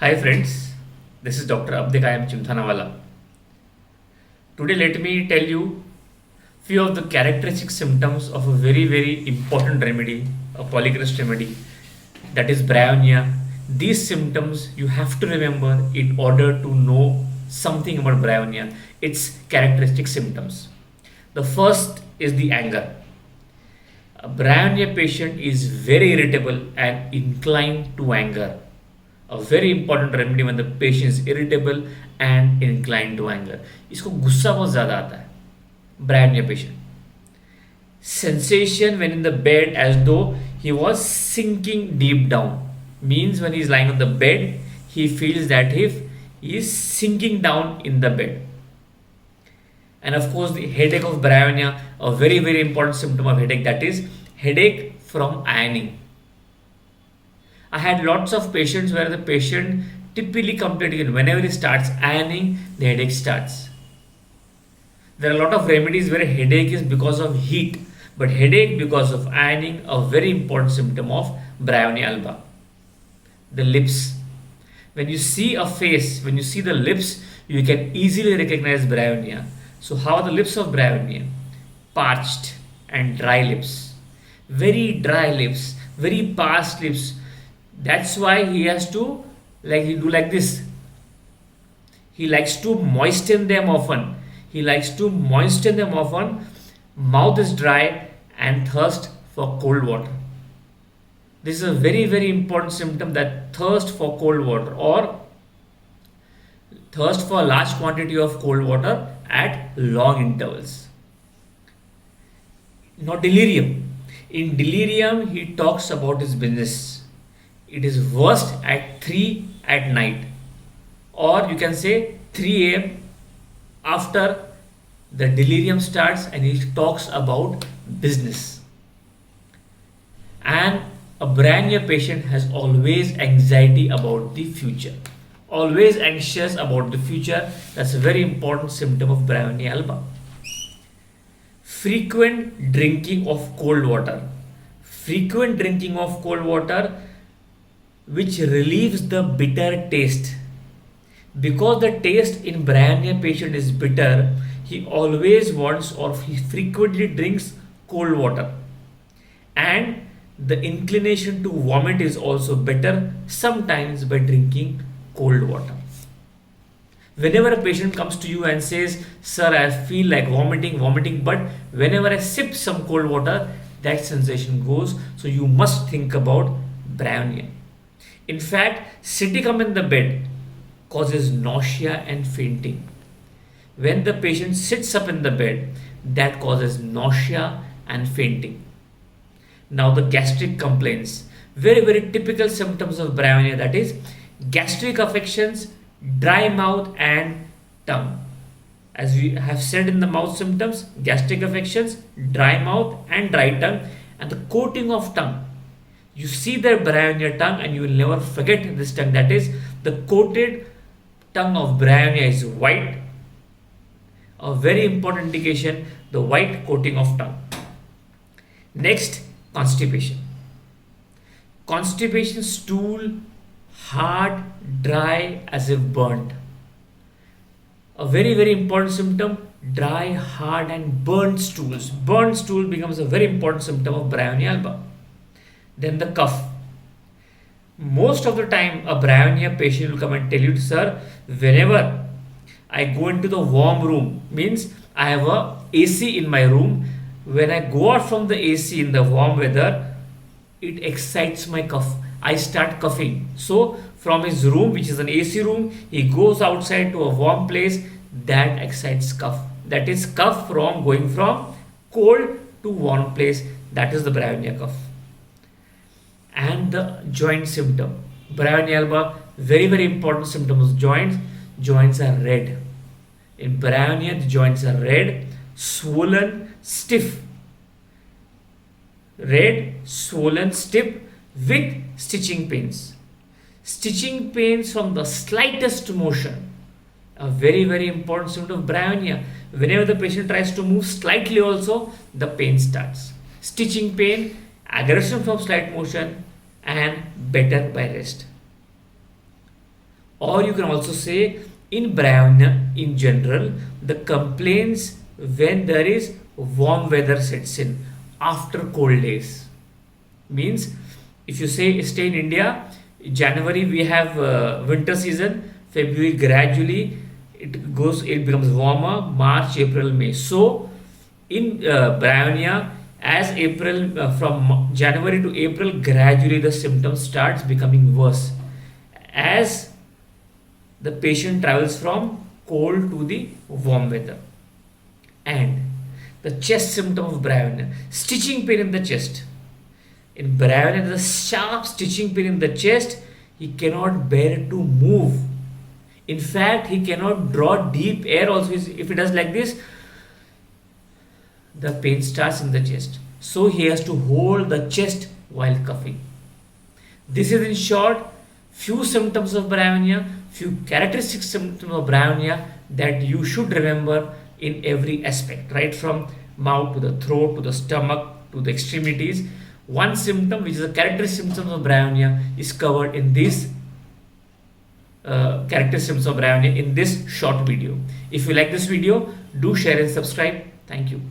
Hi friends, this is Dr. Abdik. I am Chimthanawala. Today let me tell you few of the characteristic symptoms of a very important remedy, a polychrist remedy, that is bryonia. These symptoms you have to remember in order to know something about bryonia, its characteristic symptoms. The first is the anger. A bryonia patient is very irritable and inclined to anger. A very important remedy when the patient is irritable and inclined to anger. इसको गुस्सा बहुत ज़्यादा आता है bryonia patient. Sensation when in the bed as though he was sinking deep down, means when he is lying on the bed he feels that if he is sinking down in the bed. And of course the headache of bryonia, a very important symptom of headache, that is headache from ironing. I had lots of patients where the patient typically complained whenever he starts ironing, the headache starts. There are a lot of remedies where headache is because of heat, but headache because of ironing, a very important symptom of bryonia alba. The lips. When you see a face, when you see the lips, you can easily recognize bryonia. So how are the lips of bryonia? Parched and dry lips. Very dry lips, very parched lips. That's why he has to he do like this. He likes to moisten them often. Mouth is dry and thirst for cold water. This is a very important symptom, that thirst for cold water or thirst for a large quantity of cold water at long intervals. Now delirium. In delirium he talks about his business. It is worst at 3 at night, or you can say 3 a.m. after the delirium starts and he talks about business. And a bryonia patient has always anxiety about the future, always anxious about the future. That's a very important symptom of bryonia alba. Frequent drinking of cold water. Frequent drinking of cold water which relieves the bitter taste. Because the taste in bryonia patient is bitter, he always wants or he frequently drinks cold water. And the inclination to vomit is also better sometimes by drinking cold water. Whenever a patient comes to you and says, "Sir, I feel like vomiting, but whenever I sip some cold water, that sensation goes," so you must think about bryonia. In fact, sitting up in the bed causes nausea and fainting. When the patient sits up in the bed, that causes nausea and fainting. Now the gastric complaints, very typical symptoms of bryonia, that is gastric affections, dry mouth and tongue. As we have said in the mouth symptoms, gastric affections, dry mouth and dry tongue, and the coating of tongue. You see the bryonia tongue and you will never forget this tongue, that is the coated tongue of bryonia is white. A very important indication, the white coating of tongue. Next, constipation. Constipation, stool hard, dry, as if burnt. A very important symptom, dry, hard and burnt stools. Burnt stool becomes a very important symptom of bryonia alba. Then the cough. Most of the time a bryonia patient will come and tell you, "Sir, whenever I go into the warm room," means I have a AC in my room, "when I go out from the AC in the warm weather, it excites my cough. I start coughing." So from his room, which is an AC room, he goes outside to a warm place, that excites cough. That is cough from going from cold to warm place. That is the bryonia cough. And the joint symptom. Bryonia alba, very important symptom of joints. Joints are red. In bryonia, the joints are red, swollen, stiff. Red, swollen, stiff with stitching pains. Stitching pains from the slightest motion. A very important symptom of bryonia. Whenever the patient tries to move slightly also, the pain starts. Stitching pain, aggression from slight motion, and better by rest. Or you can also say in Brahmania in general, the complaints when there is warm weather sets in after cold days. Means if you say stay in India, January we have winter season, February gradually it becomes warmer, March, April, May. So in Brahmania, as April from January to April, gradually the symptoms starts becoming worse as the patient travels from cold to the warm weather. And the chest symptom of Brahmania, stitching pain in the chest. In Brahmania, the sharp stitching pain in the chest, he cannot bear to move. In fact, he cannot draw deep air also. If he does like this, the pain starts in the chest. So he has to hold the chest while coughing. This is in short few symptoms of Brahmania, few characteristic symptoms of Brahmania that you should remember in every aspect, right from mouth to the throat to the stomach to the extremities. One symptom, which is a characteristic symptom of Brahmania, is covered in this characteristics of Brahmania in this short video. If you like this video, do share and subscribe. Thank you.